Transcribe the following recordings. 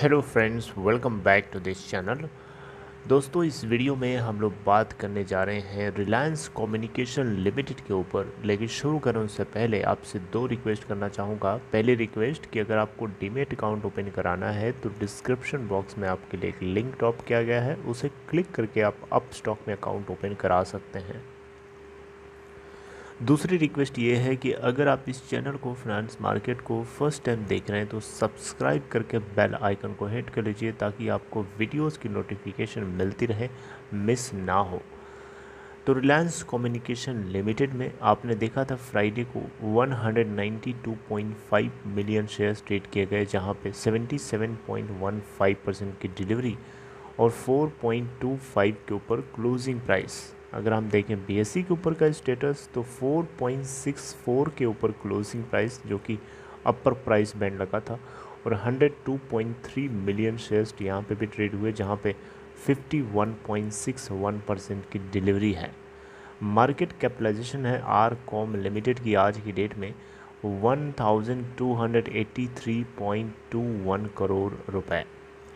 Hello friends, welcome back to this channel. दोस्तों, इस video में हम लोग बात करने जा रहे हैं रिलायंस कम्युनिकेशन लिमिटेड के ऊपर। लेकिन शुरू करें उससे पहले आपसे दो रिक्वेस्ट करना चाहूँगा। पहली रिक्वेस्ट कि अगर आपको डीमेट अकाउंट ओपन कराना है तो डिस्क्रिप्शन बॉक्स में आपके लिए एक लिंक ड्रॉप किया गया है, उसे क्लिक करके आप अप स्टॉक में अकाउंट ओपन करा सकते हैं। दूसरी रिक्वेस्ट ये है कि अगर आप इस चैनल को फाइनेंस मार्केट को फर्स्ट टाइम देख रहे हैं तो सब्सक्राइब करके बेल आइकन को हिट कर लीजिए ताकि आपको वीडियोस की नोटिफिकेशन मिलती रहे, मिस ना हो। तो रिलायंस कम्युनिकेशन लिमिटेड में आपने देखा था फ्राइडे को 192.5 मिलियन शेयर्स ट्रेड किए गए, जहां पे 77.15% की डिलीवरी और 4.25 के ऊपर क्लोजिंग प्राइस। अगर हम देखें बीएसई के ऊपर का स्टेटस तो 4.64 के ऊपर क्लोजिंग प्राइस, जो कि अपर प्राइस बैंड लगा था, और 102.3 मिलियन शेयर्स यहाँ पे भी ट्रेड हुए, जहाँ पे 51.61% की डिलीवरी है। मार्केट कैपिटलाइजेशन है आर कॉम लिमिटेड की आज की डेट में 1283.21 करोड़ रुपए।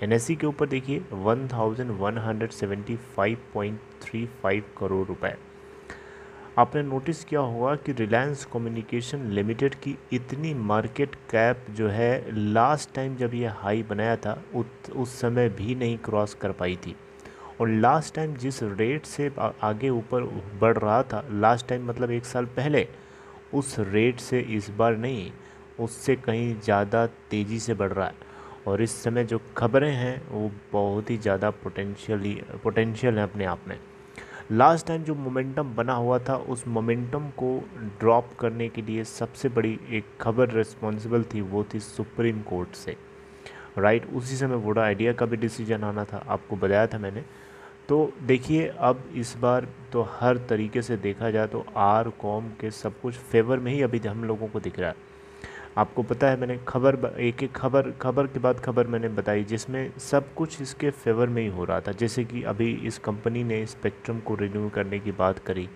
एनएससी के ऊपर देखिए 1175.35 करोड़ रुपए। आपने नोटिस किया होगा कि रिलायंस कम्युनिकेशन लिमिटेड की इतनी मार्केट कैप जो है लास्ट टाइम जब ये हाई बनाया था उस समय भी नहीं क्रॉस कर पाई थी। और लास्ट टाइम जिस रेट से आगे ऊपर बढ़ रहा था, लास्ट टाइम मतलब एक साल पहले, उस रेट से इस बार नहीं, उससे कहीं ज़्यादा तेज़ी से बढ़ रहा है। और इस समय जो खबरें हैं वो बहुत ही ज़्यादा पोटेंशियल है अपने आप में। लास्ट टाइम जो मोमेंटम बना हुआ था उस मोमेंटम को ड्रॉप करने के लिए सबसे बड़ी एक खबर रिस्पॉन्सिबल थी, वो थी सुप्रीम कोर्ट से, राइट। उसी समय वोडा आइडिया का भी डिसीजन आना था, आपको बताया था मैंने। तो देखिए अब इस बार तो हर तरीके से देखा जाए तो आर कॉम के सब कुछ फेवर में ही अभी हम लोगों को दिख रहा है। आपको पता है मैंने एक एक खबर के बाद खबर मैंने बताई जिसमें सब कुछ इसके फेवर में ही हो रहा था। जैसे कि अभी इस कंपनी ने स्पेक्ट्रम को रिन्यू करने की बात करी,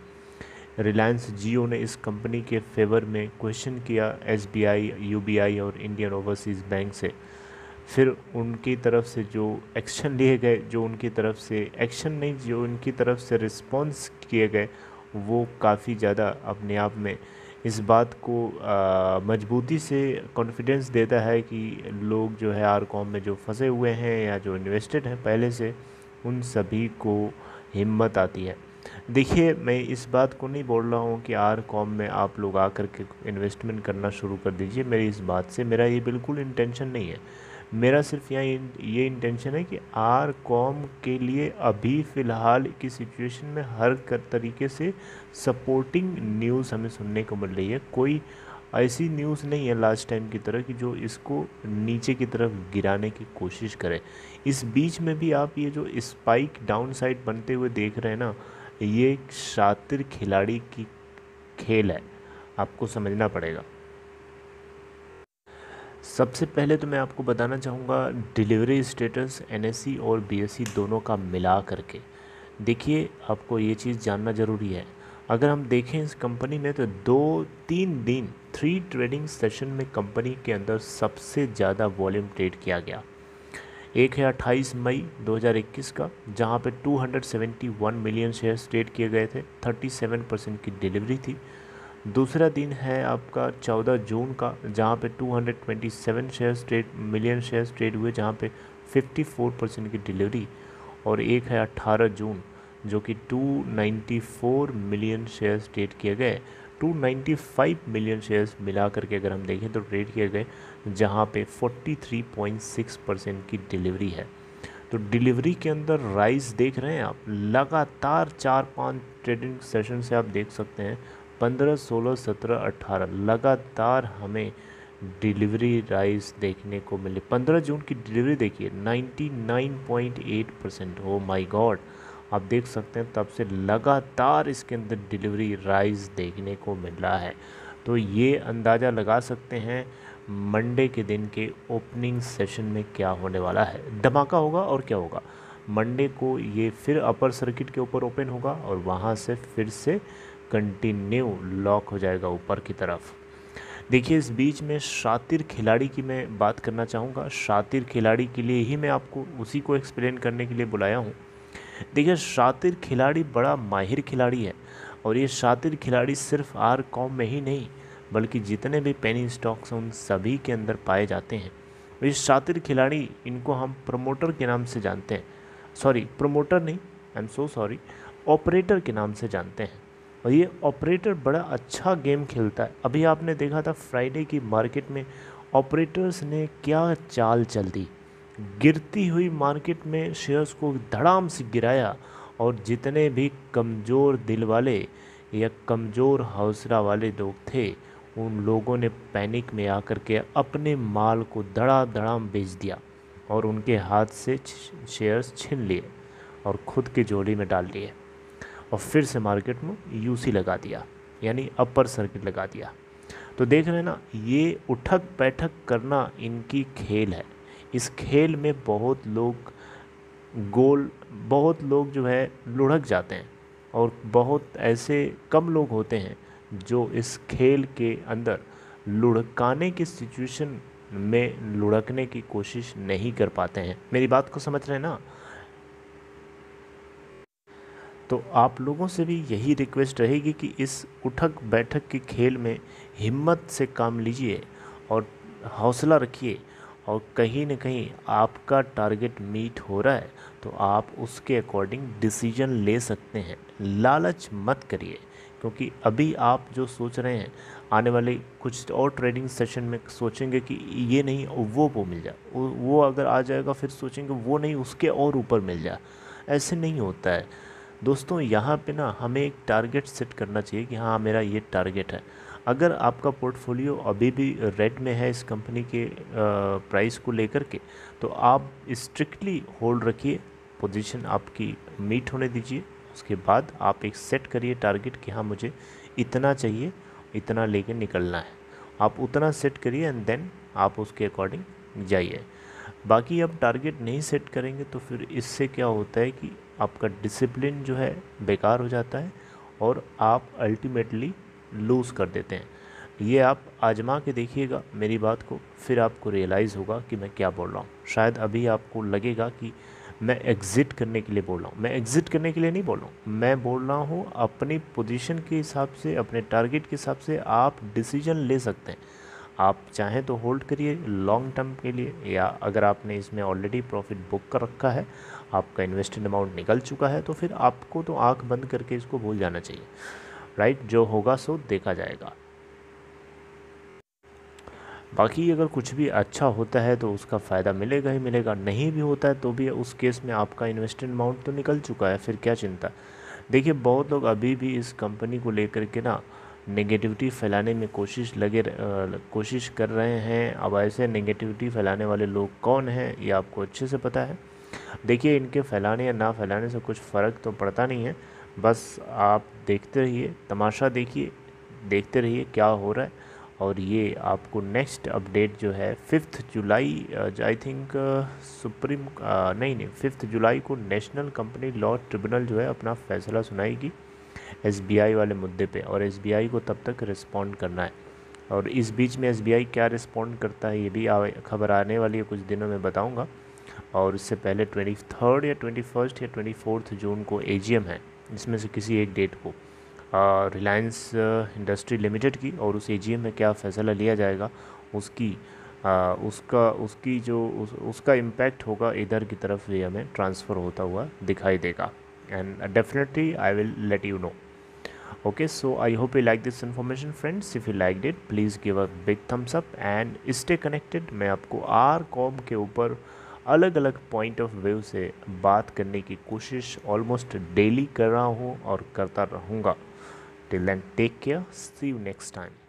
रिलायंस जियो ने इस कंपनी के फेवर में क्वेश्चन किया एसबीआई, यूबीआई और इंडियन ओवरसीज़ बैंक से। फिर उनकी तरफ से जो एक्शन लिए गए, जो उनकी तरफ से एक्शन नहीं, जो उनकी तरफ से रिस्पॉन्स किए गए, वो काफ़ी ज़्यादा अपने आप में इस बात को मजबूती से कॉन्फिडेंस देता है कि लोग जो है आर कॉम में जो फंसे हुए हैं या जो इन्वेस्टेड हैं पहले से, उन सभी को हिम्मत आती है। देखिए, मैं इस बात को नहीं बोल रहा हूँ कि आर कॉम में आप लोग आकर के इन्वेस्टमेंट करना शुरू कर दीजिए। मेरी इस बात से मेरा ये बिल्कुल इंटेंशन नहीं है। मेरा सिर्फ यहाँ ये इंटेंशन है कि आर कॉम के लिए अभी फ़िलहाल की सिचुएशन में हर तरीके से सपोर्टिंग न्यूज़ हमें सुनने को मिल रही है। कोई ऐसी न्यूज़ नहीं है लास्ट टाइम की तरह कि जो इसको नीचे की तरफ गिराने की कोशिश करे। इस बीच में भी आप ये जो स्पाइक डाउन साइड बनते हुए देख रहे हैं ना, ये एक शातिर खिलाड़ी की खेल है, आपको समझना पड़ेगा। सबसे पहले तो मैं आपको बताना चाहूँगा डिलीवरी स्टेटस एनएससी और बीएसई दोनों का मिला करके। देखिए, आपको ये चीज़ जानना ज़रूरी है। अगर हम देखें इस कंपनी में तो 3 ट्रेडिंग सेशन में कंपनी के अंदर सबसे ज़्यादा वॉल्यूम ट्रेड किया गया। एक है 28 मई 2021 का, जहाँ पे 271 मिलियन शेयर्स ट्रेड किए गए थे, 37% की डिलीवरी थी। दूसरा दिन है आपका 14 जून का, जहाँ पे 227 मिलियन शेयर्स ट्रेड हुए, जहाँ पे 54% की डिलीवरी। और एक है 18 जून, जो कि 294 मिलियन शेयर्स ट्रेड किए गए। 295 मिलियन शेयर्स मिला करके अगर हम देखें तो ट्रेड किए गए, जहाँ पे 43.6% की डिलीवरी है। तो डिलीवरी के अंदर राइज देख रहे हैं आप, लगातार 4-5 ट्रेडिंग सेशन से आप देख सकते हैं 15, 16, 17, 18 लगातार हमें डिलीवरी राइज देखने को मिले। 15 जून की डिलीवरी देखिए 99.8%। ओ माय गॉड, आप देख सकते हैं तब से लगातार इसके अंदर डिलीवरी राइज देखने को मिल रहा है। तो ये अंदाज़ा लगा सकते हैं मंडे के दिन के ओपनिंग सेशन में क्या होने वाला है। धमाका होगा और क्या होगा। मंडे को ये फिर अपर सर्किट के ऊपर ओपन होगा और वहाँ से फिर से कंटिन्यू लॉक हो जाएगा ऊपर की तरफ। देखिए इस बीच में शातिर खिलाड़ी की मैं बात करना चाहूँगा। शातिर खिलाड़ी के लिए ही मैं आपको उसी को एक्सप्लेन करने के लिए बुलाया हूँ। देखिए शातिर खिलाड़ी बड़ा माहिर खिलाड़ी है, और ये शातिर खिलाड़ी सिर्फ आर कॉम में ही नहीं बल्कि जितने भी पेनी स्टॉक्स हैं उन सभी के अंदर पाए जाते हैं। और ये शातिर खिलाड़ी, इनको हम प्रमोटर के नाम से जानते हैं, सॉरी प्रमोटर नहीं, I am so sorry, operator के नाम से जानते हैं। और ये ऑपरेटर बड़ा अच्छा गेम खेलता है। अभी आपने देखा था फ्राइडे की मार्केट में ऑपरेटर्स ने क्या चाल चल दी, गिरती हुई मार्केट में शेयर्स को धड़ाम से गिराया, और जितने भी कमज़ोर दिल वाले या कमज़ोर हौसला वाले लोग थे उन लोगों ने पैनिक में आकर के अपने माल को धड़ाधड़ाम बेच दिया और उनके हाथ से शेयर्स छीन लिए और खुद की झोली में डाल लिए, और फिर से मार्केट में यूसी लगा दिया, यानी अपर सर्किट लगा दिया। तो देख रहे हैं ना, ये उठक बैठक करना इनकी खेल है। इस खेल में बहुत लोग जो है लुढ़क जाते हैं, और बहुत ऐसे कम लोग होते हैं जो इस खेल के अंदर लुढ़काने की सिचुएशन में लुढ़कने की कोशिश नहीं कर पाते हैं। मेरी बात को समझ रहे हैं ना? तो आप लोगों से भी यही रिक्वेस्ट रहेगी कि इस उठक बैठक के खेल में हिम्मत से काम लीजिए और हौसला रखिए, और कहीं न कहीं आपका टारगेट मीट हो रहा है तो आप उसके अकॉर्डिंग डिसीजन ले सकते हैं। लालच मत करिए, क्योंकि अभी आप जो सोच रहे हैं आने वाले कुछ और ट्रेडिंग सेशन में सोचेंगे कि ये नहीं वो मिल जाए, वो अगर आ जाएगा फिर सोचेंगे वो नहीं उसके और ऊपर मिल जाए। ऐसे नहीं होता है दोस्तों। यहाँ पे ना हमें एक टारगेट सेट करना चाहिए कि हाँ मेरा ये टारगेट है। अगर आपका पोर्टफोलियो अभी भी रेड में है इस कंपनी के प्राइस को लेकर के, तो आप स्ट्रिक्टली होल्ड रखिए, पोजीशन आपकी मीट होने दीजिए। उसके बाद आप एक सेट करिए टारगेट कि हाँ मुझे इतना चाहिए, इतना लेके निकलना है। आप उतना सेट करिए एंड देन आप उसके अकॉर्डिंग जाइए। बाकी आप टारगेट नहीं सेट करेंगे तो फिर इससे क्या होता है कि आपका डिसिप्लिन जो है बेकार हो जाता है और आप अल्टीमेटली लूज़ कर देते हैं। ये आप आजमा के देखिएगा मेरी बात को, फिर आपको रियलाइज़ होगा कि मैं क्या बोल रहा हूँ। शायद अभी आपको लगेगा कि मैं एग्ज़िट करने के लिए बोल रहा हूँ। मैं एग्ज़िट करने के लिए नहीं बोल रहा हूँ, मैं बोल रहा हूँ अपनी पोजीशन के हिसाब से, अपने टारगेट के हिसाब से आप डिसीजन ले सकते हैं। आप चाहें तो होल्ड करिए लॉन्ग टर्म के लिए, या अगर आपने इसमें ऑलरेडी प्रॉफिट बुक कर रखा है, आपका इन्वेस्टेड अमाउंट निकल चुका है, तो फिर आपको तो आंख बंद करके इसको भूल जाना चाहिए। राइट, जो होगा सो देखा जाएगा। बाकी अगर कुछ भी अच्छा होता है तो उसका फ़ायदा मिलेगा ही मिलेगा, नहीं भी होता है तो भी उस केस में आपका इन्वेस्टेड अमाउंट तो निकल चुका है, फिर क्या चिंता। देखिए बहुत लोग अभी भी इस कंपनी को लेकर के ना नेगेटिविटी फैलाने में कोशिश कर रहे हैं। अब ऐसे नेगेटिविटी फैलाने वाले लोग कौन हैं ये आपको अच्छे से पता है। देखिए इनके फैलाने या ना फैलाने से कुछ फ़र्क तो पड़ता नहीं है, बस आप देखते रहिए, तमाशा देखिए, देखते रहिए क्या हो रहा है। और ये आपको नेक्स्ट अपडेट जो है 5 जुलाई आई थिंक सुप्रीम नहीं 5 जुलाई को नेशनल कंपनी लॉ ट्रिब्यूनल जो है अपना फैसला सुनाएगी एसबीआई वाले मुद्दे पे, और एसबीआई को तब तक रिस्पॉन्ड करना है। और इस बीच में एसबीआई क्या रिस्पॉन्ड करता है ये भी खबर आने वाली है, कुछ दिनों में बताऊंगा। और इससे पहले 23 या 21 या 24 जून को एजीएम है, इसमें से किसी एक डेट को रिलायंस इंडस्ट्री लिमिटेड की, और उस एजीएम में क्या फ़ैसला लिया जाएगा उसका इम्पैक्ट होगा इधर की तरफ ये हमें ट्रांसफ़र होता हुआ दिखाई देगा। And definitely I will let you know. Okay, so I hope you like this information friends. If you liked it, please give a big thumbs up and stay connected. मैं आपको आरकॉम के ऊपर अलग अलग पॉइंट ऑफ व्यू से बात करने की कोशिश ऑलमोस्ट डेली कर रहा हूँ और करता रहूँगा। Till then, take care. See you next time.